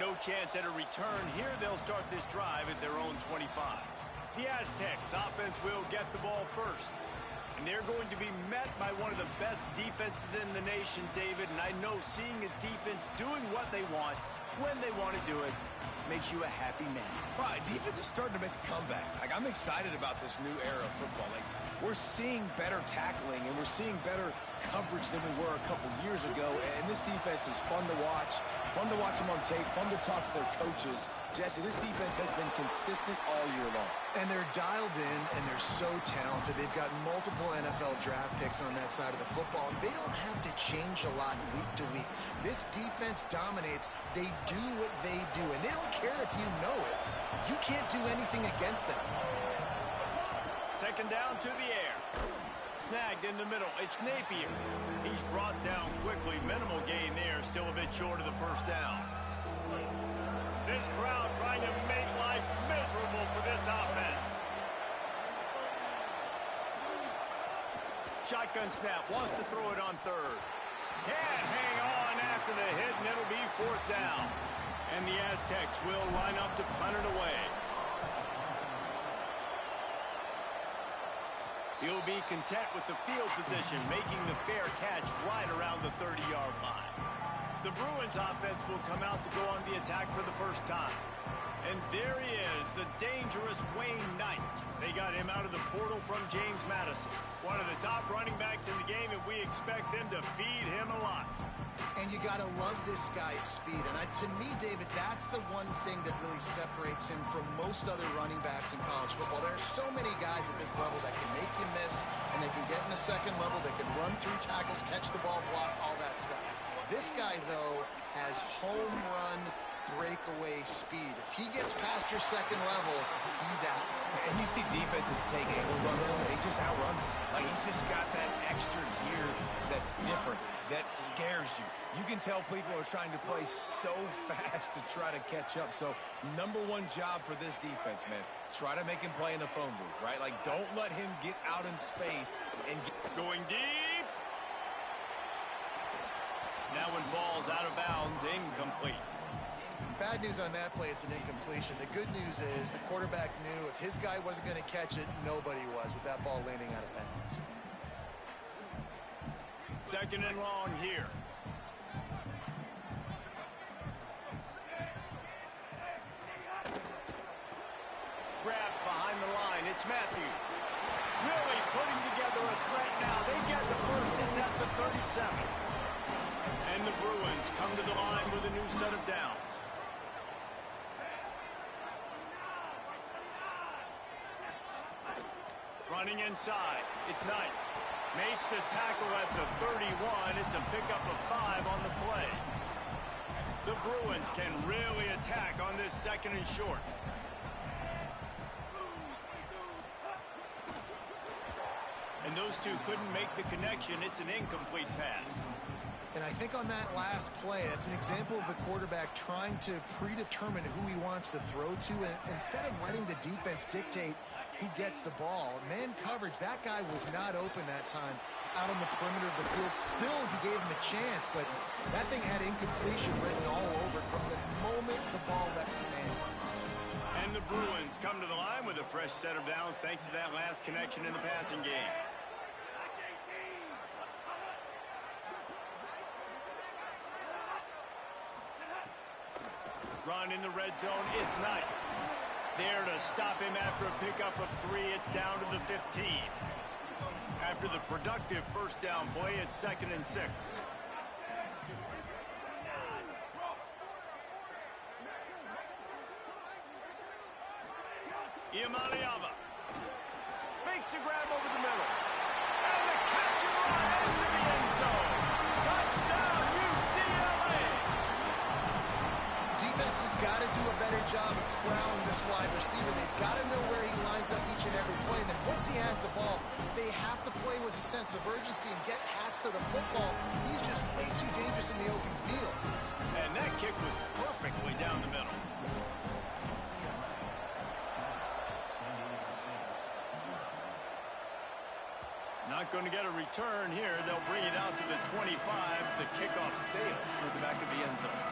no chance at a return. Here they'll start this drive at their own 25. The Aztecs offense will get the ball first. And they're going to be met by one of the best defenses in the nation, David. And I know seeing a defense doing what they want, when they want to do it, makes you a happy man. Right, defense is starting to make a comeback. Like, I'm excited about this new era of football. Like, we're seeing better tackling and we're seeing better coverage than we were a couple years ago. And this defense is fun to watch them on tape, fun to talk to their coaches. Jesse, this defense has been consistent all year long. And they're dialed in, and they're so talented. They've got multiple NFL draft picks on that side of the football, and they don't have to change a lot week to week. This defense dominates. They do what they do, and they don't care if you know it. You can't do anything against them. Second down to the air. Snagged in the middle. It's Napier. He's brought down quickly. Minimal gain there. Still a bit short of the first down. This crowd trying to make life miserable for this offense. Shotgun snap. Wants to throw it on third. Can't hang on after the hit, and it'll be fourth down. And the Aztecs will line up to punt it away. He'll be content with the field position, making the fair catch right around the 30-yard line. The Bruins offense will come out to go on the attack for the first time. And there he is, the dangerous Wayne Knight. They got him out of the portal from James Madison. One of the top running backs in the game, and we expect them to feed him a lot. And you got to love this guy's speed. And to me, David, that's the one thing that really separates him from most other running backs in college football. There are so many guys at this level that can make you miss, and they can get in the second level. They can run through tackles, catch the ball, block, all that stuff. This guy, though, has home run breakaway speed. If he gets past your second level, he's out. And you see defenses take angles on him, and he just outruns him. Like, he's just got that extra gear that's different, that scares you. You can tell people are trying to play so fast to try to catch up. So, number one job for this defense, man, try to make him play in the phone booth, right? Like, don't let him get out in space and get... Going deep. That one falls out of bounds, incomplete. Bad news on that play, it's an incompletion. The good news is the quarterback knew if his guy wasn't going to catch it, nobody was with that ball landing out of bounds. Second and long here. Grabbed behind the line, it's Matthews. Really putting together a threat now. They get the first, it's at the 37. And the Bruins come to the line with a new set of downs. Running inside, it's Knight. Makes the tackle at the 31. It's a pickup of 5 on the play. The Bruins can really attack on this second and short. And those two couldn't make the connection. It's an incomplete pass. And I think on that last play, it's an example of the quarterback trying to predetermine who he wants to throw to, and instead of letting the defense dictate who gets the ball. Man coverage, that guy was not open that time out on the perimeter of the field. Still, he gave him a chance, but that thing had incompletion written all over it from the moment the ball left his hand. And the Bruins come to the line with a fresh set of downs thanks to that last connection in the passing game. Run in the red zone, it's Knight. There to stop him after a pickup of 3, it's down to the 15. After the productive first down play, it's 2nd and 6. Iamaleava makes the grab over the middle. And the catch and run into the end zone. Touchdown, UCLA! Defense has got to do a better job of crowding this wide receiver. They've got to know where he lines up each and every play. And then once he has the ball, they have to play with a sense of urgency and get hats to the football. He's just way too dangerous in the open field. And that kick was perfectly down the middle. Not going to get a return here. They'll bring it out to the 25 as the kickoff sails through the back of the end zone.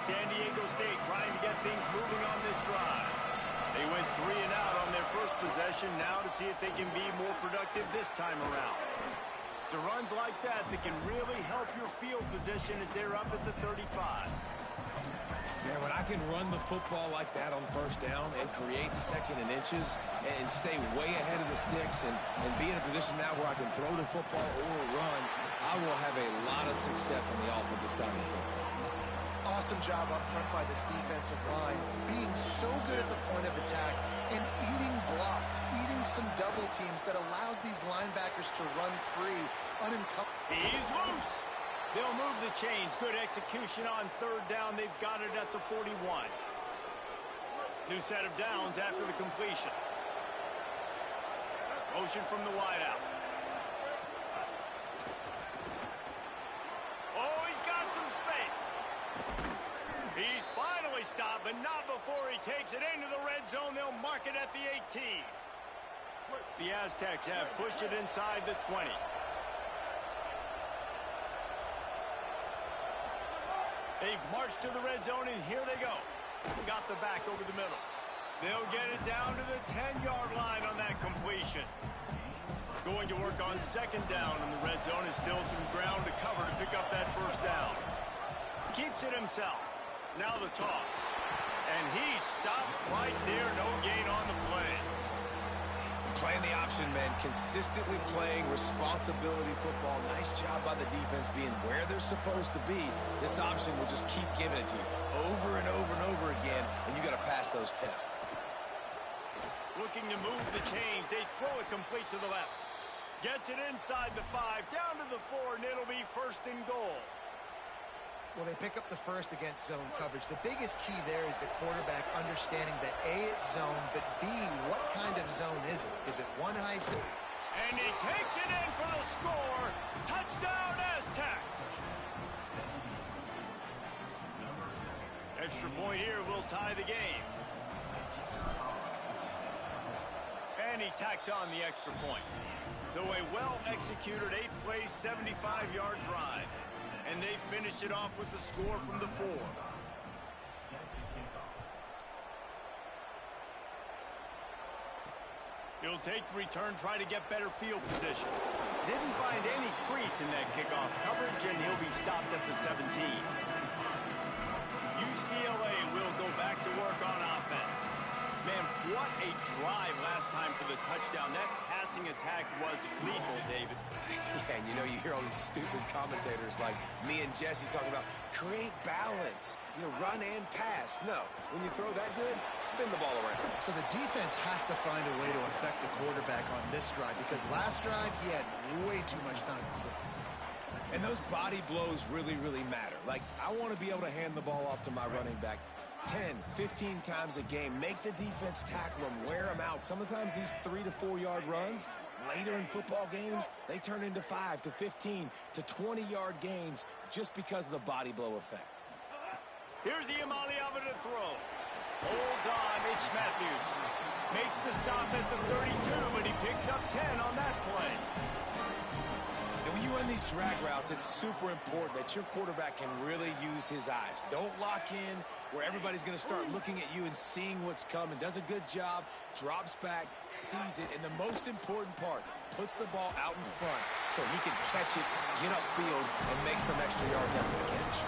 San Diego State trying to get things moving on this drive. They went 3 and out on their first possession, now to see if they can be more productive this time around. It's runs like that that can really help your field position as they're up at the 35. Man, when I can run the football like that on first down and create second and inches and stay way ahead of the sticks and be in a position now where I can throw the football or run, I will have a lot of success on the offensive side of the football. Awesome job up front by this defensive line, being so good at the point of attack and eating blocks, eating some double teams that allows these linebackers to run free, unencumbered. He's loose. They'll move the chains. Good execution on third down. They've got it at the 41. New set of downs after the completion. Motion from the wideout. Oh, he's got some space. He's finally stopped, but not before he takes it into the red zone. They'll mark it at the 18. The Aztecs have pushed it inside the 20. They've marched to the red zone, and here they go. Got the back over the middle. They'll get it down to the 10-yard line on that completion. Going to work on second down in the red zone. Is still some ground to cover to pick up that first down. Keeps it himself. Now the toss. And he stopped right there. No gain on the play. Playing the option, man. Consistently playing responsibility football. Nice job by the defense being where they're supposed to be. This option will just keep giving it to you over and over and over again, and you got to pass those tests. Looking to move the chains. They throw it complete to the left. Gets it inside the 5, down to the 4, and it'll be first and goal. Well, they pick up the first against zone coverage. The biggest key there is the quarterback understanding that A, it's zone, but B, what kind of zone is it? Is it one high safety? And he takes it in for the score. Touchdown, Aztecs. Extra point here will tie the game. And he tacks on the extra point. So a well-executed 8-play, 75-yard drive. And they finish it off with the score from the 4. He'll take the return, try to get better field position. Didn't find any crease in that kickoff coverage, and he'll be stopped at the 17. UCLA will go back to work on offense. Man, what a drive last time for the touchdown. That passing attack was lethal, David. Yeah, and you know, you hear all these stupid commentators like me and Jesse talking about create balance, you know, run and pass. No, when you throw that good, spin the ball around. So the defense has to find a way to affect the quarterback on this drive, because last drive he had way too much time to throw. And those body blows really, really matter. Like, I want to be able to hand the ball off to my running back 10, 15 times a game. Make the defense tackle them, wear them out. Sometimes these 3 to 4 yard runs, later in football games, they turn into 5 to 15 to 20-yard gains just because of the body blow effect. Here's the Iamaleava to throw. Holds on, H. Matthews. Makes the stop at the 32, but he picks up 10 on that play. And when you run these drag routes, it's super important that your quarterback can really use his eyes. Don't lock in where everybody's going to start looking at you and seeing what's coming. Does a good job, drops back, sees it, and the most important part, puts the ball out in front so he can catch it, get upfield, and make some extra yards after the catch.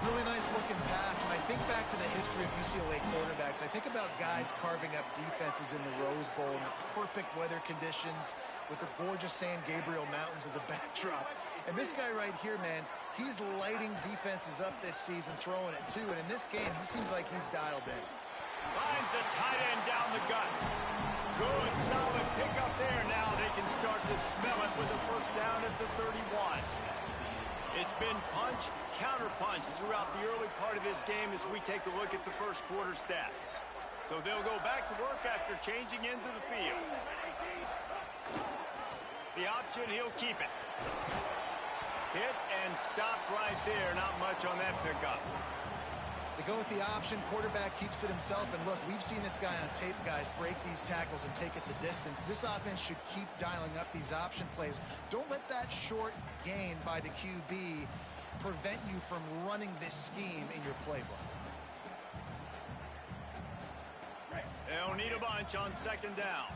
Really nice looking pass. When I think back to the history of UCLA quarterbacks, I think about guys carving up defenses in the Rose Bowl in the perfect weather conditions with the gorgeous San Gabriel Mountains as a backdrop. And this guy right here, man, he's lighting defenses up this season, throwing it too. And in this game, he seems like he's dialed in. Finds a tight end down the gut. Good, solid pickup there. Now they can start to smell it with a first down at the 31. It's been punch, counter-punch throughout the early part of this game as we take a look at the first quarter stats. So they'll go back to work after changing into the field. The option, he'll keep it. Hit and stopped right there. Not much on that pickup. They go with the option. Quarterback keeps it himself. And look, we've seen this guy on tape, guys, break these tackles and take it the distance. This offense should keep dialing up these option plays. Don't let that short gain by the QB prevent you from running this scheme in your playbook. They'll need a bunch on second down.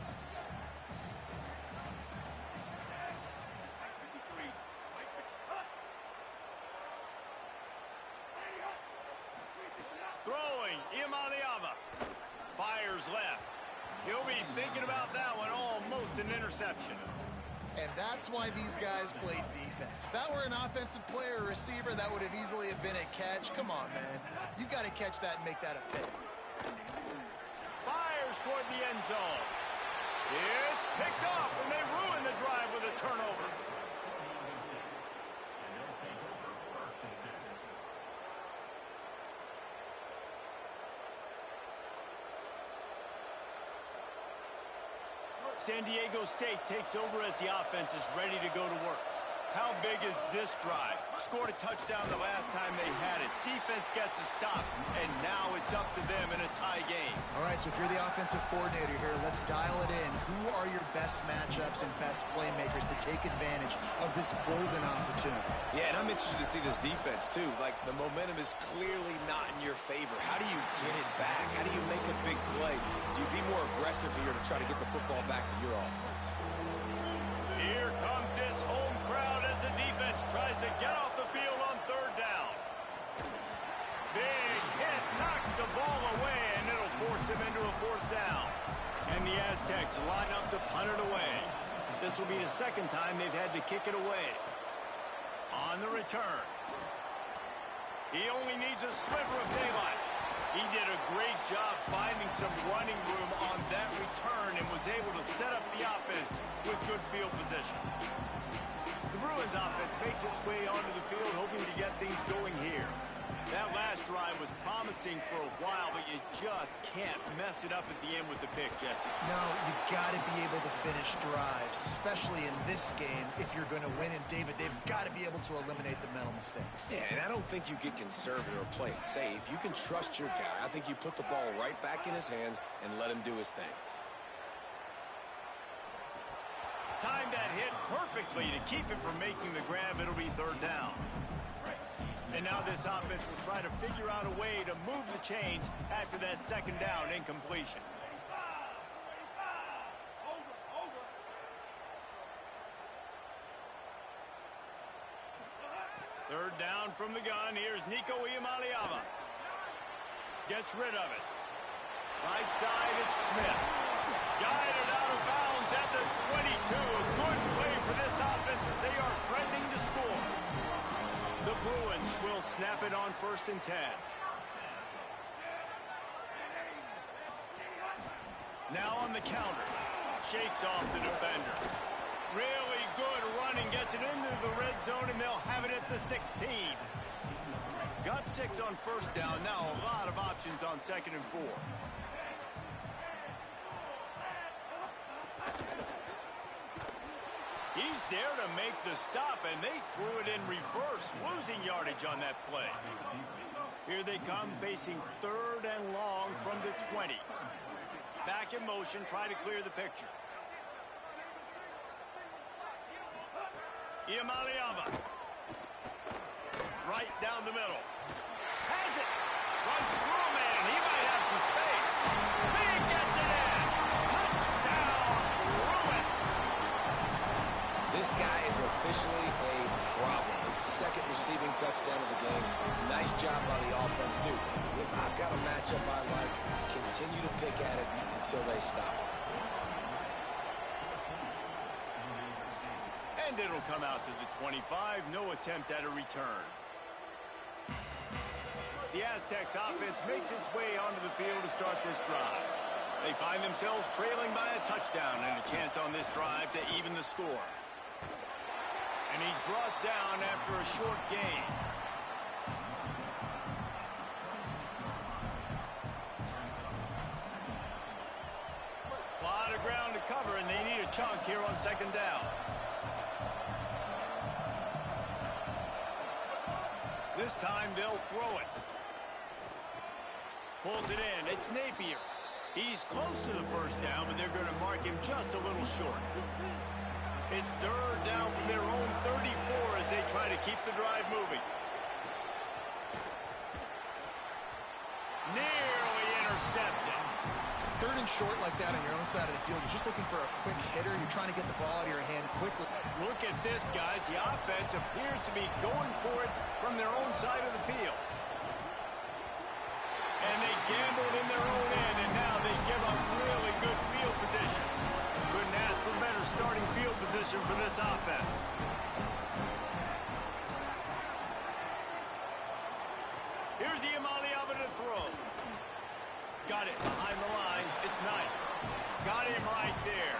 Throwing, Imaliava. Fires left. He'll be thinking about that one, almost an interception. And that's why these guys played defense. If that were an offensive player or receiver, that would have easily have been a catch. Come on, man. You've got to catch that and make that a pick. Fires toward the end zone. It's picked off, and they ruin the drive with a turnover. San Diego State takes over as the offense is ready to go to work. How big is this drive? Scored a touchdown the last time they had it. Defense gets a stop, and now it's up to them in a tie game. All right, so if you're the offensive coordinator here, let's dial it in. Who are your best matchups and best playmakers to take advantage of this golden opportunity? Yeah, and I'm interested to see this defense, too. Like, the momentum is clearly not in your favor. How do you get it back? How do you make a big play? Do you be more aggressive here to try to get the football back to your offense? Here comes this home crowd as the defense tries to get off the field on third down. Big hit knocks the ball away, and it'll force him into a fourth down. And the Aztecs line up to punt it away. This will be the second time they've had to kick it away. On the return. He only needs a sliver of daylight. He did a great job finding some running room on that return and was able to set up the offense with good field position. The Bruins offense makes its way onto the field, hoping to get things going here. That last drive was promising for a while, but you just can't mess it up at the end with the pick, Jesse. No, you got to be able to finish drives, especially in this game if you're going to win. And David, they've got to be able to eliminate the mental mistakes. Yeah, and I don't think you get conservative or play it safe. You can trust your guy. I think you put the ball right back in his hands and let him do his thing. Timed that hit perfectly to keep him from making the grab. It'll be third down. And now this offense will try to figure out a way to move the chains after that second down incompletion. Third down from the gun. Here's Nico Iamaleava. Gets rid of it. Right side, it's Smith. Guided out of bounds at the 22. A good play for this offense as they are threatening to score. The Bruins will snap it on 1st and 10. Now on the counter. Shakes off the defender. Really good running. Gets it into the red zone, and they'll have it at the 16. Got 6 on 1st down. Now a lot of options on 2nd and 4. He's there to make the stop, and they threw it in reverse, losing yardage on that play. Here they come, facing 3rd and long from the 20. Back in motion, trying to clear the picture. Iamaleava. Right down the middle. Has it. Runs through a man. He might have some space. He gets it in. Touchdown, Bruins. This guy is officially a problem. His 2nd receiving touchdown of the game. Nice job by the offense, too. If I've got a matchup I like, continue to pick at it until they stop it. And it'll come out to the 25. No attempt at a return. The Aztecs offense makes its way onto the field to start this drive. They find themselves trailing by a touchdown and a chance on this drive to even the score. And he's brought down after a short gain. A lot of ground to cover, and they need a chunk here on 2nd down. This time they'll throw it. Pulls it in. It's Napier. He's close to the first down, but they're going to mark him just a little short. It's third down from their own 34 as they try to keep the drive moving. Nearly intercepted. Third and short like that on your own side of the field. You're just looking for a quick hitter. You're trying to get the ball out of your hand quickly. Look at this, guys. The offense appears to be going for it from their own side of the field. And they gambled in their own end, and now they give up really good field position. Couldn't ask for better starting field position for this offense. Here's Iamaleava to throw. Got it behind the line. It's Knight. Got him right there.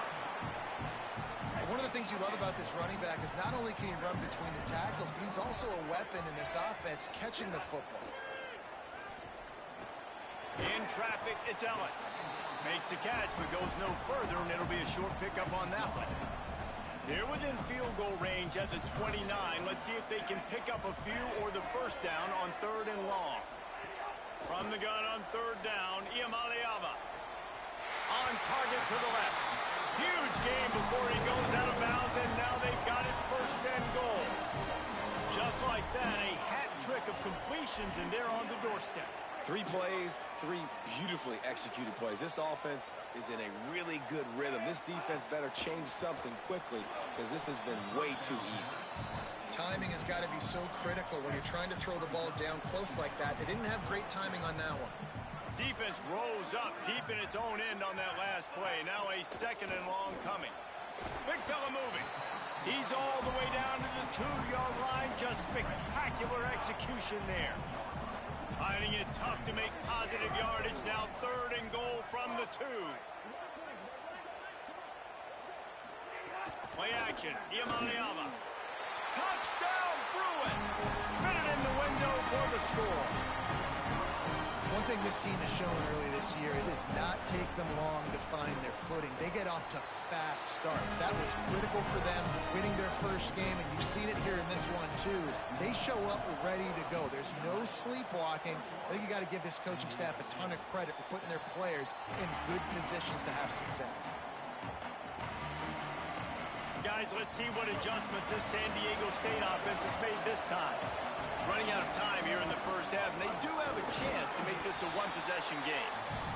One of the things you love about this running back is not only can he run between the tackles, but he's also a weapon in this offense catching the football. In traffic, it's Ellis. Makes a catch, but goes no further, and it'll be a short pickup on that one. They're within field goal range at the 29. Let's see if they can pick up a few or the first down on third and long. From the gun on third down, Iamaleava. On target to the left. Huge game before he goes out of bounds, and now they've got it first and goal. Just like that, a hat trick of completions, and they're on the doorstep. 3 plays, 3 beautifully executed plays. This offense is in a really good rhythm. This defense better change something quickly because this has been way too easy. Timing has got to be so critical when you're trying to throw the ball down close like that. They didn't have great timing on that one. Defense rose up deep in its own end on that last play. Now a second and long coming. Big fella moving. He's all the way down to the 2-yard line. Just spectacular execution there. Finding it tough to make positive yardage. Now third and goal from the 2. Play action. Iamaleava. Touchdown, Bruins! Fitted in the window for the score. One thing this team has shown early this year, it does not take them long to find their footing. They get off to fast starts. That was critical for them, winning their first game, and you've seen it here in this one, too. They show up ready to go. There's no sleepwalking. I think you got to give this coaching staff a ton of credit for putting their players in good positions to have success. Guys, let's see what adjustments this San Diego State offense has made this time. Running out of time here in the first half, and they do have a chance to make this a one-possession game.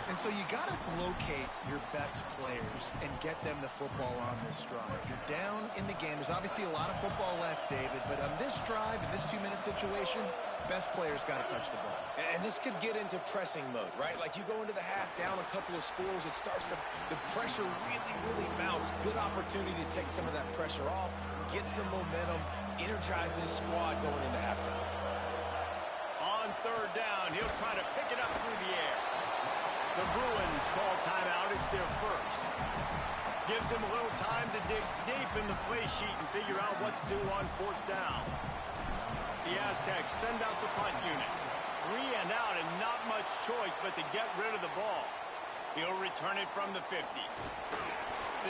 And so you got to locate your best players and get them the football on this drive. You're down in the game. There's obviously a lot of football left, David, but on this drive, in this 2-minute situation, best players got to touch the ball. And this could get into pressing mode, right? Like you go into the half down a couple of scores, it starts to, the pressure really mounts. Good opportunity to take some of that pressure off, get some momentum, energize this squad going into halftime. On third down, he'll try to pick it up through the air. The Bruins call timeout. It's their first. Gives them a little time to dig deep in the play sheet and figure out what to do on fourth down. The Aztecs send out the punt unit. 3 and out and not much choice but to get rid of the ball. He'll return it from the 50.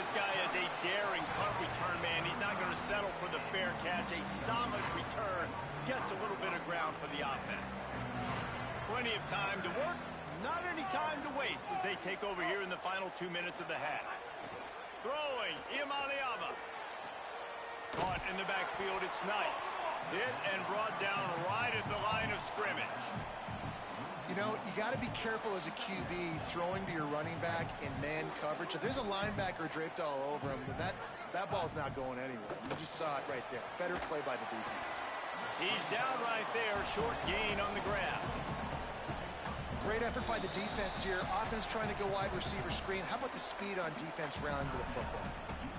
This guy is a daring punt return man. He's not going to settle for the fair catch. A solid return gets a little bit of ground for the offense. Plenty of time to work. Not any time to waste as they take over here in the final 2 minutes of the half. Throwing, Iamaleava. Caught in the backfield, it's Knight. Hit and brought down right at the line of scrimmage. You know, you got to be careful as a QB throwing to your running back in man coverage. If there's a linebacker draped all over him, then that ball's not going anywhere. You just saw it right there. Better play by the defense. He's down right there, short gain on the grab. Great effort by the defense here. Offense trying to go wide receiver screen. How about the speed on defense rounding to the football?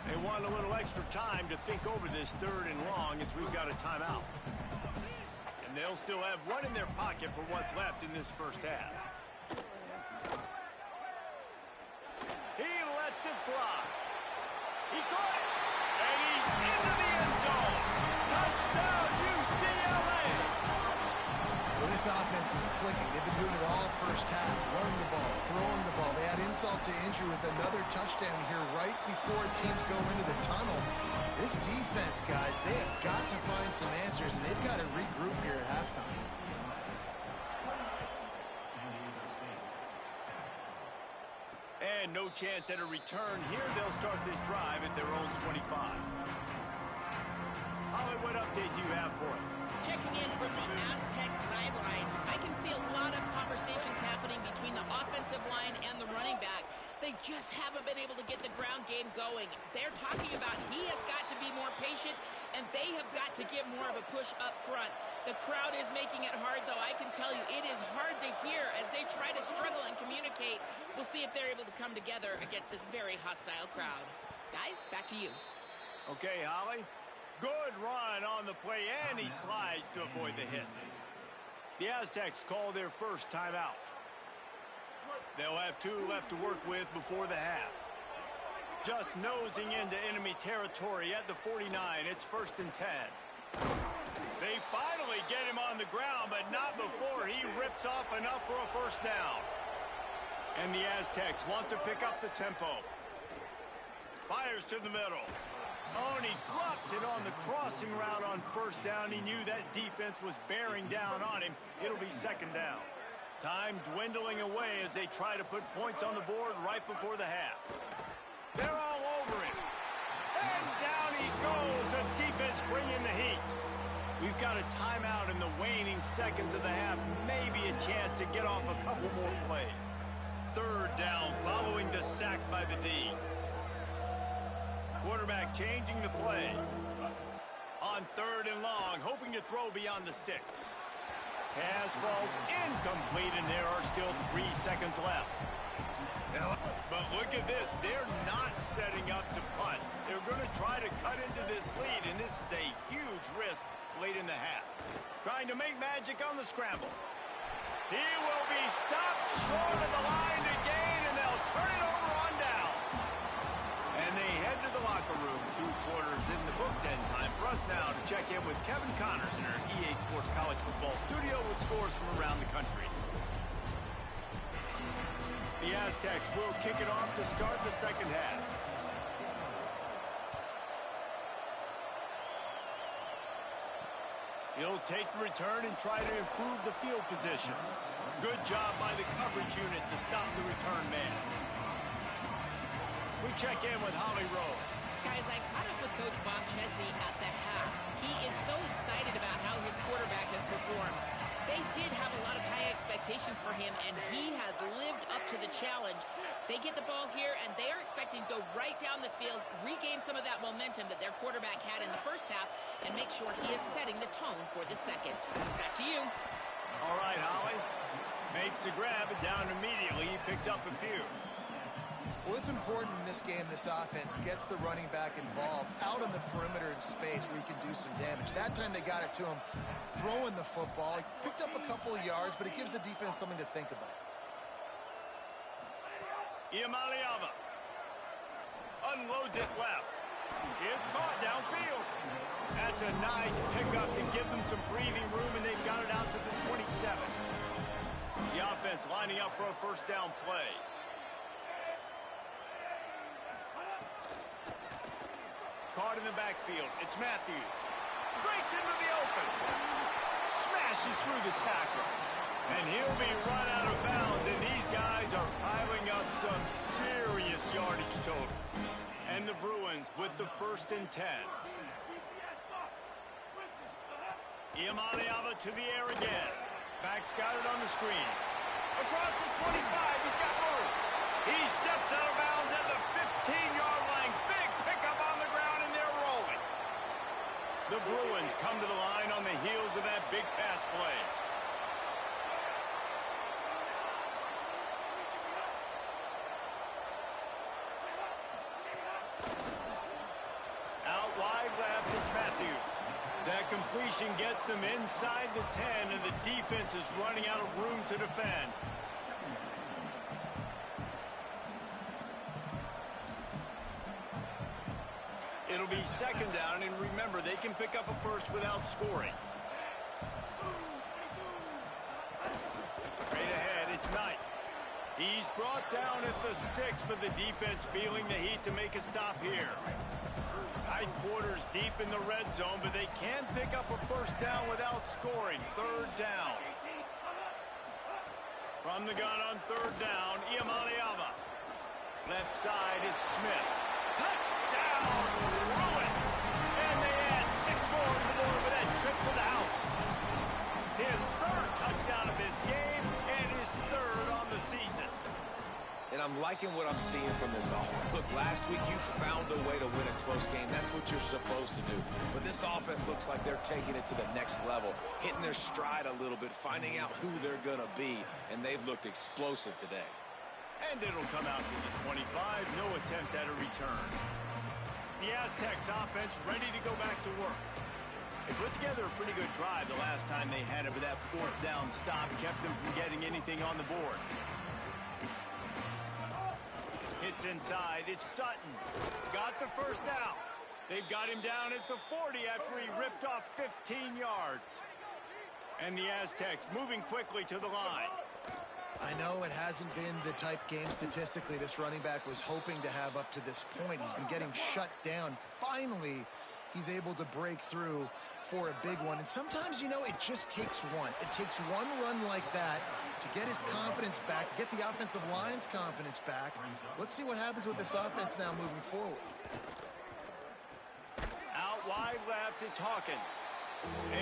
They want a little extra time to think over this third and long as we've got a timeout. And they'll still have one in their pocket for what's left in this first half. He lets it fly. He caught it. And he's into the end zone. Touchdown, UCLA. Well, this offense is clicking. They've been doing it all first half. Running the ball, throwing the ball. They had insult to injury with another touchdown here right before teams go into the tunnel. This defense, guys, they have got to find some answers, and they've got to regroup here at halftime. And no chance at a return here. They'll start this drive at their own 25. Holly, what update do you have for us? Checking in from the Aztec sideline, I can see a lot of conversations happening between the offensive line and the running back. They just haven't been able to get the ground game going. They're talking about he has got to be more patient, and they have got to give more of a push up front. The crowd is making it hard, though. I can tell you it is hard to hear as they try to struggle and communicate. We'll see if they're able to come together against this very hostile crowd. Guys, back to you. Okay, Holly. Good run on the play, and he slides to avoid the hit. The Aztecs call their first timeout. They'll have 2 left to work with before the half. Just nosing into enemy territory at the 49. It's 1st and 10. They finally get him on the ground, but not before he rips off enough for a first down. And the Aztecs want to pick up the tempo. Fires to the middle. Oh, and he drops it on the crossing route on first down. He knew that defense was bearing down on him. It'll be 2nd down. Time dwindling away as they try to put points on the board right before the half. They're all over him. And down he goes. The defense bringing the heat. We've got a timeout in the waning seconds of the half. Maybe a chance to get off a couple more plays. 3rd down following the sack by the D. Quarterback changing the play. On 3rd and long, hoping to throw beyond the sticks. Pass falls incomplete, and there are still 3 seconds left. But look at this. They're not setting up to punt. They're going to try to cut into this lead, and this is a huge risk late in the half. Trying to make magic on the scramble. He will be stopped short of the line to gain, and they'll turn it over on downs. And they head to the locker room. 2 quarters in the books, and time for us now to check in with Kevin Connors in our EA Sports College Football studio with scores from around the country. The Aztecs will kick it off to start the 2nd half. He'll take the return and try to improve the field position. Good job by the coverage unit to stop the return man. We check in with Holly Rowe. Guys, I caught up with Coach Bob Chesney at the half. He is so excited about how his quarterback has performed. They did have a lot of high expectations for him, and he has lived up to the challenge. They get the ball here, and they are expecting to go right down the field, regain some of that momentum that their quarterback had in the first half, and make sure he is setting the tone for the 2nd. Back to you. All right, Holly. Makes the grab, and down immediately. He picks up a few. Well, it's important in this game, this offense gets the running back involved out on the perimeter in space where he can do some damage. That time they got it to him throwing the football. He picked up a couple of yards, but it gives the defense something to think about. Iamaleava unloads it left. It's caught downfield. That's a nice pickup to give them some breathing room, and they've got it out to the 27. The offense lining up for a first down play. Caught in the backfield. It's Matthews. Breaks into the open. Smashes through the tackle. And he'll be run out of bounds. And these guys are piling up some serious yardage totals. And the Bruins with the 1st and 10. Iamaleava to the air again. Back's got it on the screen. Across the 25. He's got room. He steps out of bounds at the 15-yard line. Big pickup on the ground, and they're rolling. The Bruins come to the line on the heels of that big pass play. Out wide left, it's Matthews. That completion gets them inside the 10, and the defense is running out of room to defend. It'll be 2nd down, and remember, they can pick up a first without scoring. Straight ahead, it's Knight. He's brought down at the 6, but the defense feeling the heat to make a stop here. Tight quarters deep in the red zone, but they can pick up a first down without scoring. 3rd down. From the gun on 3rd down, Iamaleava. Left side is Smith. Touchdown, Bruins. And they add 6 more to the board with that trip to the house. His 3rd touchdown of this game and his 3rd on the season. And I'm liking what I'm seeing from this offense. Look, last week you found a way to win a close game. That's what you're supposed to do. But this offense looks like they're taking it to the next level, hitting their stride a little bit, finding out who they're going to be, and they've looked explosive today. And it'll come out to the 25. No attempt at a return. The Aztecs offense ready to go back to work. They put together a pretty good drive the last time they had it, but that 4th down stop kept them from getting anything on the board. Hits inside. It's Sutton. Got the 1st down. They've got him down at the 40 after he ripped off 15 yards. And the Aztecs moving quickly to the line. I know it hasn't been the type game statistically this running back was hoping to have up to this point. He's been getting shut down. Finally, he's able to break through for a big one. And sometimes, you know, it just takes one. It takes one run like that to get his confidence back, to get the offensive line's confidence back. Let's see what happens with this offense now moving forward. Out wide left, it's Hawkins.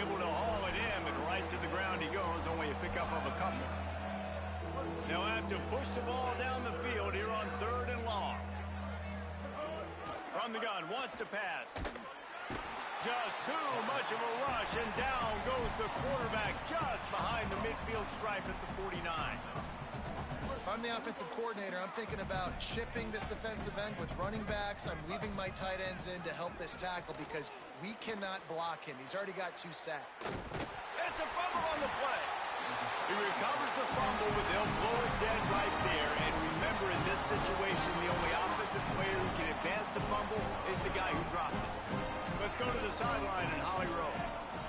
Able to haul it in, and right to the ground he goes. Only a pickup of a couple. They'll have to push the ball down the field here on 3rd and long. From the gun, wants to pass. Just too much of a rush, and down goes the quarterback just behind the midfield stripe at the 49. If I'm the offensive coordinator, I'm thinking about chipping this defensive end with running backs. I'm leaving my tight ends in to help this tackle because we cannot block him. He's already got 2 sacks. It's a fumble on the play. He recovers the fumble, but they'll blow it dead right there. And remember, in this situation, the only offensive player who can advance the fumble is the guy who dropped it. Let's go to the sideline in Holly Rowe.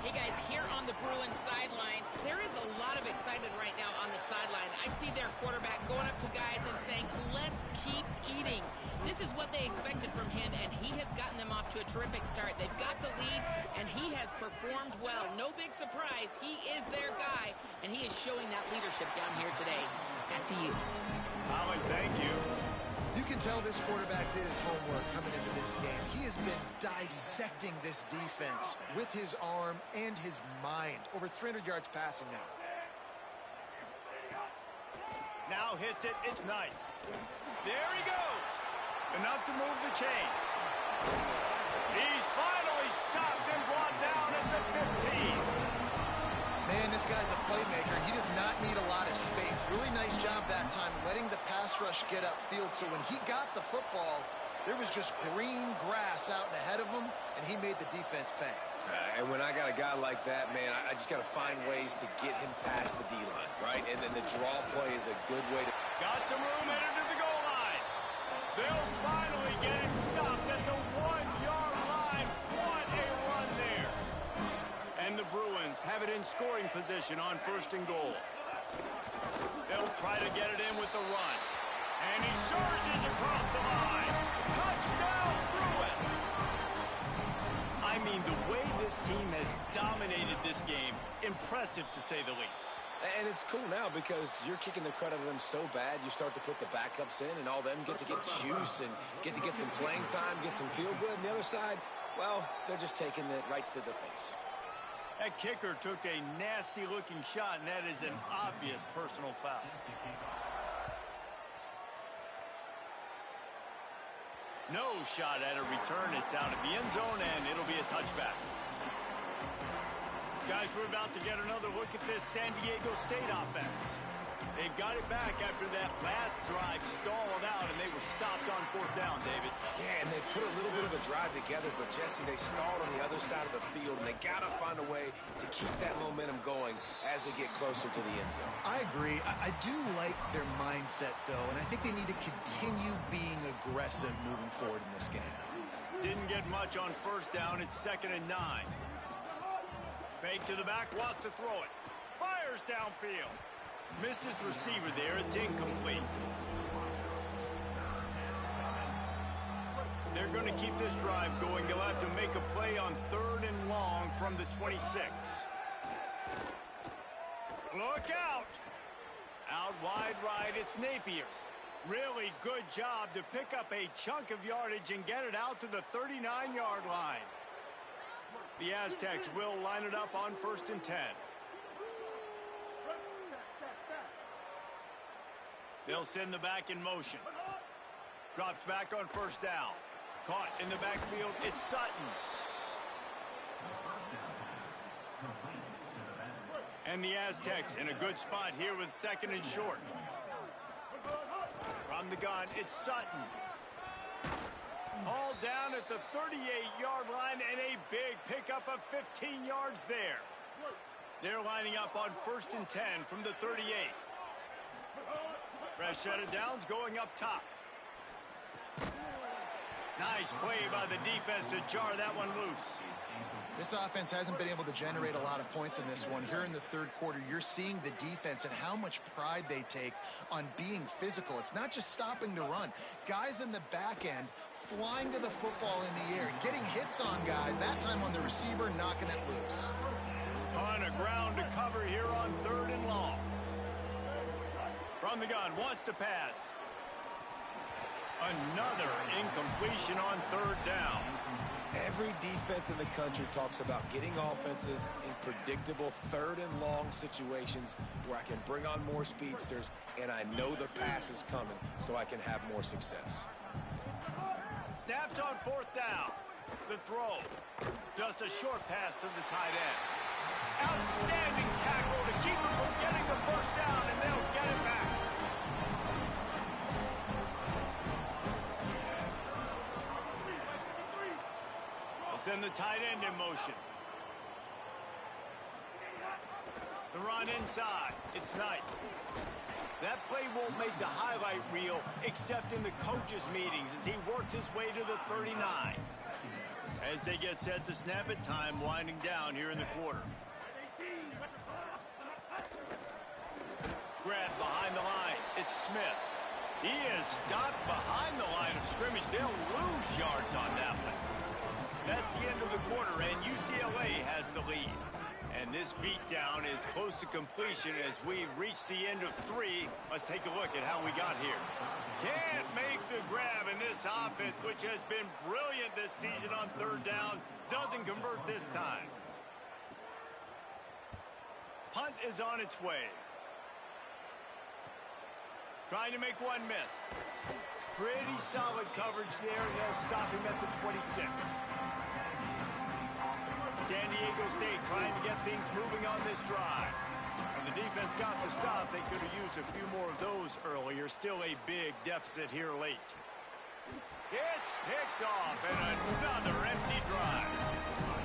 Hey, guys, here on the Bruins sideline, there is a lot of excitement right now on the sideline. I see their quarterback going up to guys and saying, let's keep eating. This is what they expected from him, and he has gotten them off to a terrific start. They've got the lead, and he has performed well. No big surprise. He is their guy, and he is showing that leadership down here today. Back to you. Holly, thank you. You can tell this quarterback did his homework coming into this game. He has been dissecting this defense with his arm and his mind. Over 300 yards passing now. Now hits it. It's Knight. There he goes. Enough to move the chains. He's finally stopped and brought down at the 15. Man, this guy's a playmaker. He does not need a lot of space. Really nice job that time letting the pass rush get upfield. So when he got the football, there was just green grass out and ahead of him, and he made the defense pay. And when I got a guy like that, man, I just got to find ways to get him past the D-line, right? And then the draw play is a good way to... Got some room headed to the goal line. They'll finally get him stopped at the 1-yard line. What a run there. And the Bruins have it in scoring position on 1st and goal. They'll try to get it in with the run. And he surges across the line. Touchdown, Bruins! I mean, the way this team has dominated this game, impressive to say the least. And it's cool now because you're kicking the crud out of them so bad, you start to put the backups in, and all them get to get juice and get to get some playing time, get some feel good. And the other side, well, they're just taking it right to the face. That kicker took a nasty-looking shot, and that is an obvious personal foul. No shot at a return. It's out of the end zone, and it'll be a touchback. Guys, we're about to get another look at this San Diego State offense. They've got it back after that last drive stalled out, and they were stopped on 4th down, David. Yeah, and they put a little bit of a drive together, but, Jesse, they stalled on the other side of the field, and they got to find a way to keep that momentum going as they get closer to the end zone. I agree. I do like their mindset, though, and I think they need to continue being aggressive moving forward in this game. Didn't get much on 1st down. It's 2nd and 9. Fake to the back, wants to throw it. Fires downfield. Missed his receiver there. It's incomplete. They're going to keep this drive going. They'll have to make a play on 3rd and long from the 26. Look out! Out wide right, it's Napier. Really good job to pick up a chunk of yardage and get it out to the 39-yard line. The Aztecs will line it up on 1st and 10. They'll send the back in motion. Drops back on 1st down. Caught in the backfield, it's Sutton. And the Aztecs in a good spot here with 2nd and short. From the gun, it's Sutton. All down at the 38-yard line and a big pickup of 15 yards there. They're lining up on 1st and 10 from the 38. Fresh set of downs going up top. Nice play by the defense to jar that one loose. This offense hasn't been able to generate a lot of points in this one. Here in the 3rd quarter, you're seeing the defense and how much pride they take on being physical. It's not just stopping the run. Guys in the back end flying to the football in the air, getting hits on guys, that time on the receiver, knocking it loose. Ton of ground to cover here on 3rd and long. From the gun, wants to pass. Another incompletion on 3rd down. Every defense in the country talks about getting offenses in predictable 3rd and long situations where I can bring on more speedsters and I know the pass is coming so I can have more success. Snapped on 4th down. The throw. Just a short pass to the tight end. Outstanding tackle to keep him from getting the 1st down, and they'll get it back. Send the tight end in motion. The run inside. It's Knight. That play won't make the highlight reel except in the coaches' meetings as he works his way to the 39. As they get set to snap it, time winding down here in the quarter. Grab behind the line. It's Smith. He is stopped behind the line of scrimmage. They'll lose yards on that one. That's the end of the quarter, and UCLA has the lead. And this beatdown is close to completion as we've reached the end of 3. Let's take a look at how we got here. Can't make the grab in this offense, which has been brilliant this season on 3rd down. Doesn't convert this time. Punt is on its way. Trying to make one miss. Pretty solid coverage there, and they'll stop him at the 26. San Diego State trying to get things moving on this drive. And the defense got the stop. They could have used a few more of those earlier. Still a big deficit here late. It's picked off, and another empty drive.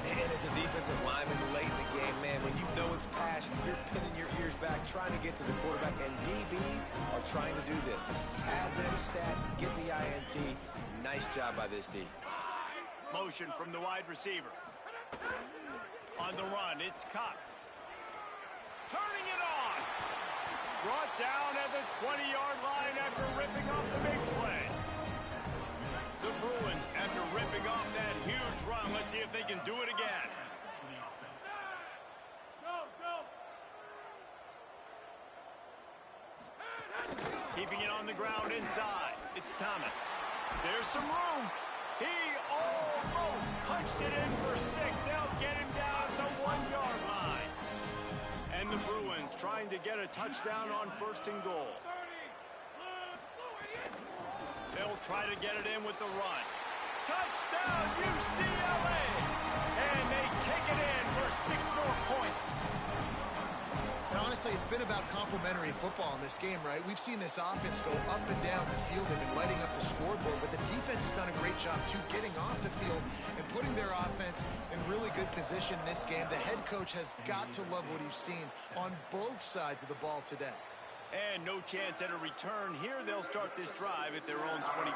And as a defensive lineman late in the game, man, when you know it's passion, you're pinning your ears back, trying to get to the quarterback, and DBs are trying to do this. Pad them stats, get the INT. Nice job by this D. Motion from the wide receiver. On the run, it's Cox. Turning it on. Brought down at the 20-yard line after ripping off the big play. The Bruins, after ripping off that huge run, let's see if they can do it again. Keeping it on the ground inside. It's Thomas. There's some room. He almost punched it in for 6. They'll get him down at the 1-yard line. And the Bruins trying to get a touchdown on 1st and goal. They'll try to get it in with the run. Touchdown, UCLA! And they kick it in for 6 more points. And honestly, it's been about complementary football in this game, right? We've seen this offense go up and down the field. They've been lighting up the scoreboard, but the defense has done a great job, too, getting off the field and putting their offense in really good position in this game. The head coach has got to love what he's seen on both sides of the ball today. And no chance at a return. Here they'll start this drive at their own 25.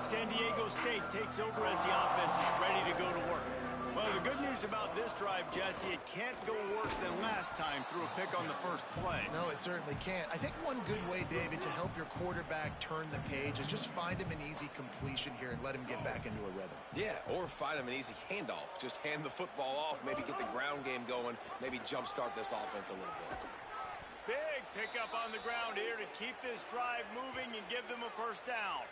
San Diego State takes over as the offense is ready to go to work. Well, the good news about this drive, Jesse, it can't go worse than last time through a pick on the first play. No, it certainly can't. I think one good way, David, to help your quarterback turn the page is just find him an easy completion here and let him get back into a rhythm. Yeah, or find him an easy handoff. Just hand the football off, maybe get the ground game going, maybe jumpstart this offense a little bit. Big Pick up on the ground here to keep this drive moving and give them a first down.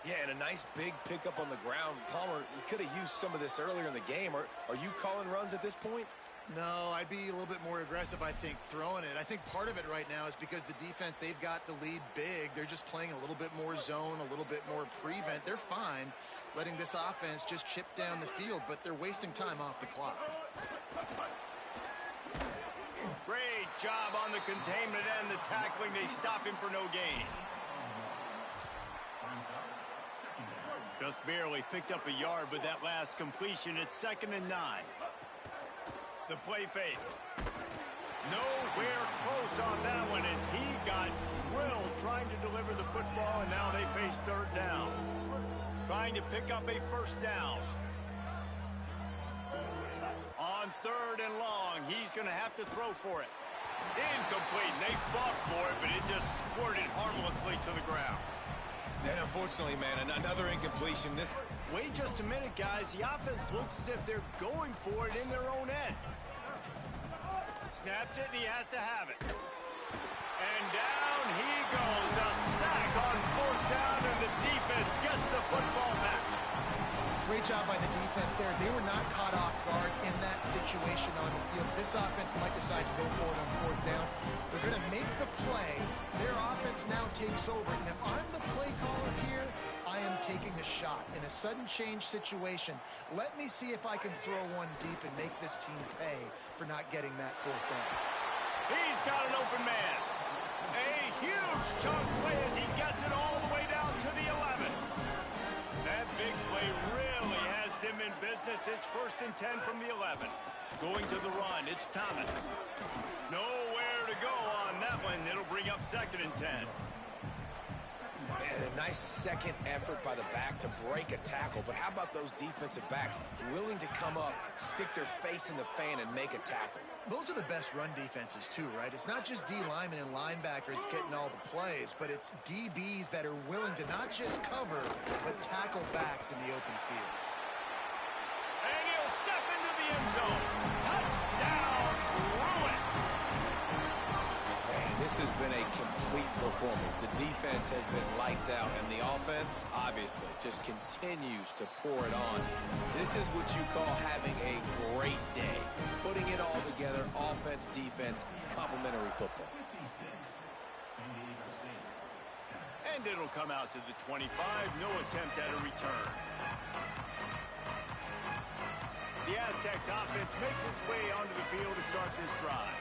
Yeah, and a nice big pickup on the ground. Palmer, you could have used some of this earlier in the game. Are you calling runs at this point? No, I'd be a little bit more aggressive, I think, throwing it. I think part of it right now is because the defense, they've got the lead big. They're just playing a little bit more zone, a little bit more prevent. They're fine letting this offense just chip down the field, but they're wasting time off the clock. Great job on the containment and the tackling. They stop him for no gain. Just barely picked up a yard with that last completion. It's 2nd and 9. The play fake. Nowhere close on that one as he got drilled trying to deliver the football, and now they face 3rd down. Trying to pick up a first down. On 3rd and long, he's going to have to throw for it. Incomplete. They fought for it, but it just squirted harmlessly to the ground. And unfortunately, man, another incompletion. Wait just a minute, guys. The offense looks as if they're going for it in their own end. Snapped it, and he has to have it. And down he goes. A sack on 4th down, and the defense gets the football back. Great job by the defense there. They were not caught off guard in that situation on the field. This offense might decide to go for it on 4th down. They're going to make the play. Their offense now takes over. And if I'm the play caller here, I am taking a shot. In a sudden change situation, let me see if I can throw one deep and make this team pay for not getting that 4th down. He's got an open man. A huge chunk play as he gets it all the way down to the 11. That big play really has them in business. It's 1st and 10 from the 11. Going to the run, it's Thomas. Nowhere to go on that one. It'll bring up 2nd and 10. Man, a nice second effort by the back to break a tackle. But how about those defensive backs willing to come up, stick their face in the fan, and make a tackle? Those are the best run defenses, too, right? It's not just D linemen and linebackers getting all the plays, but it's DBs that are willing to not just cover, but tackle backs in the open field. And he'll step into the end zone. Touchdown, Bruins! Man, this has been a complete performance. The defense has been lights out, and the offense, obviously, just continues to pour it on. This is what you call having a great day. Putting it all together, offense, defense, complementary football. And it'll come out to the 25. No attempt at a return. The Aztecs offense makes its way onto the field to start this drive.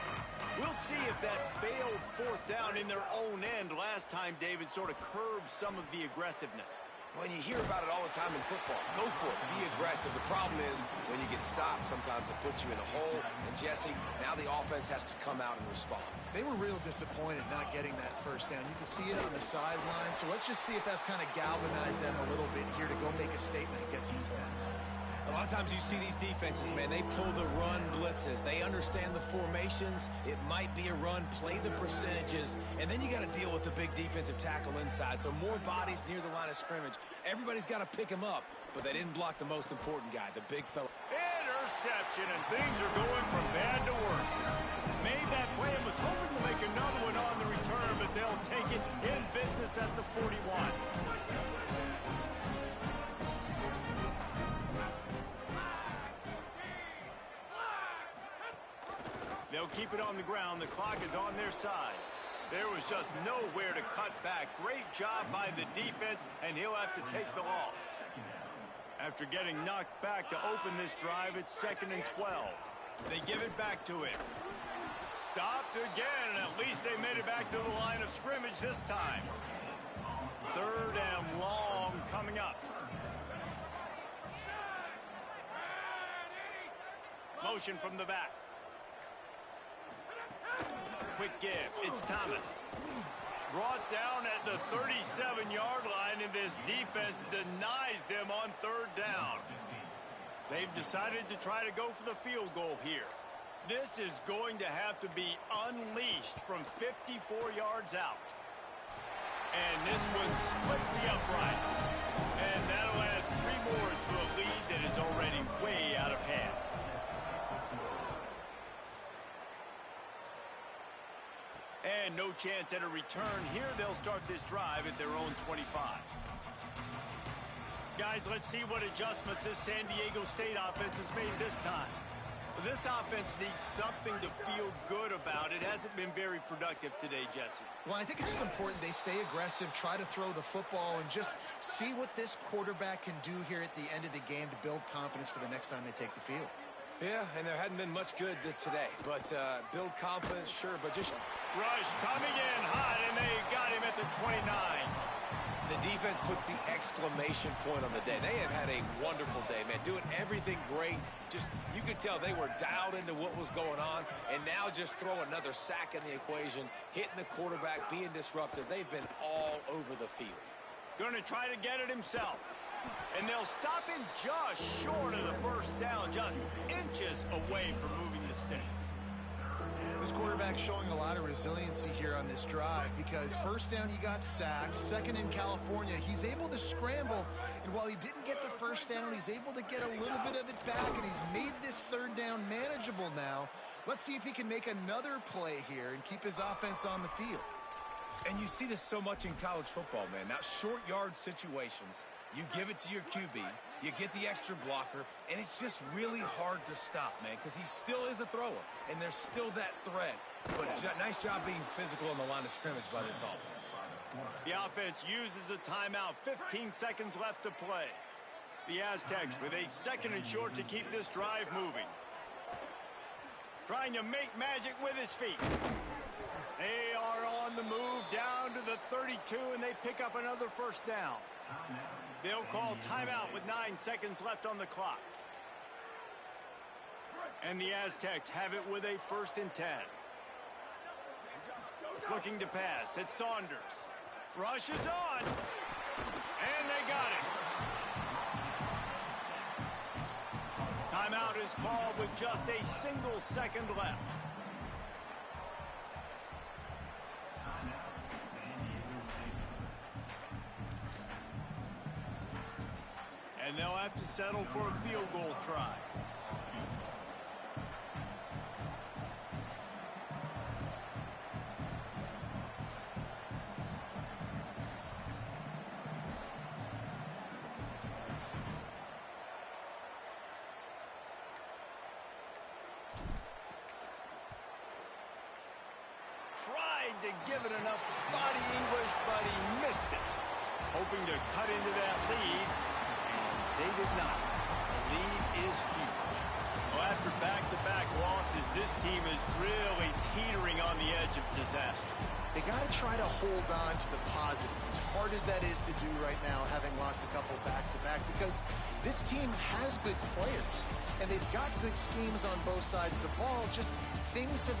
We'll see if that failed 4th down in their own end last time, David, sort of curbed some of the aggressiveness. When you hear about it all the time in football, go for it. Be aggressive. The problem is when you get stopped, sometimes it puts you in a hole. And, Jesse, now the offense has to come out and respond. They were real disappointed not getting that first down. You can see it on the sideline. So let's just see if that's kind of galvanized them a little bit here to go make a statement and get some points. A lot of times you see these defenses, man, they pull the run blitzes. They understand the formations. It might be a run, play the percentages, and then you got to deal with the big defensive tackle inside. So more bodies near the line of scrimmage. Everybody's got to pick him up, but they didn't block the most important guy, the big fella. Interception, and things are going from bad to worse. Made that play and was hoping to make another one on the return, but they'll take it in business at the 41. They'll keep it on the ground. The clock is on their side. There was just nowhere to cut back. Great job by the defense, and he'll have to take the loss. After getting knocked back to open this drive, it's 2nd and 12. They give it back to him. Stopped again, and at least they made it back to the line of scrimmage this time. 3rd and long coming up. Motion from the back. Quick give. It's Thomas. Brought down at the 37-yard line, and this defense denies them on 3rd down. They've decided to try to go for the field goal here. This is going to have to be unleashed from 54 yards out. And this one splits the uprights. And that'll add 3 more to a lead that is already way out of hand. And And no chance at a return here. They'll start this drive at their own 25. Guys, let's see what adjustments this San Diego State offense has made this time. This offense needs something to feel good about. It hasn't been very productive today, Jesse. Well, I think it's just important they stay aggressive, try to throw the football, and just see what this quarterback can do here at the end of the game to build confidence for the next time they take the field. Yeah, and there hadn't been much good today, but build confidence, sure, but just... Rush coming in hot, and they got him at the 29. The defense puts the exclamation point on the day. They have had a wonderful day, man, doing everything great. Just, you could tell they were dialed into what was going on, and now just throw another sack in the equation, hitting the quarterback, being disruptive. They've been all over the field. Going to try to get it himself. And they'll stop him just short of the first down, just inches away from moving the sticks. This quarterback's showing a lot of resiliency here on this drive because first down he got sacked, second in California, he's able to scramble, and while he didn't get the first down, he's able to get a little bit of it back, and he's made this third down manageable now. Let's see if he can make another play here and keep his offense on the field. And you see this so much in college football, man. Now, short yard situations, you give it to your QB, you get the extra blocker, and it's just really hard to stop, man, because he still is a thrower, and there's still that threat. But nice job being physical on the line of scrimmage by this offense. The offense uses a timeout, 15 seconds left to play. The Aztecs with a second and short to keep this drive moving. Trying to make magic with his feet. They are on the move down to the 32, and they pick up another first down. They'll call timeout with 9 seconds left on the clock. And the Aztecs have it with a 1st and 10. Looking to pass. It's Saunders. Rush is on. And they got it. Timeout is called with just a single second left. And they'll have to settle for a field goal try. Tried to give it enough body English, but he missed it. Hoping to cut into that lead. They did not. The lead is huge. Well, after back-to-back losses, this team is really teetering on the edge of disaster. They got to try to hold on to the positives, as hard as that is to do right now, having lost a couple back-to-back, because this team has good players, and they've got good schemes on both sides of the ball, just things have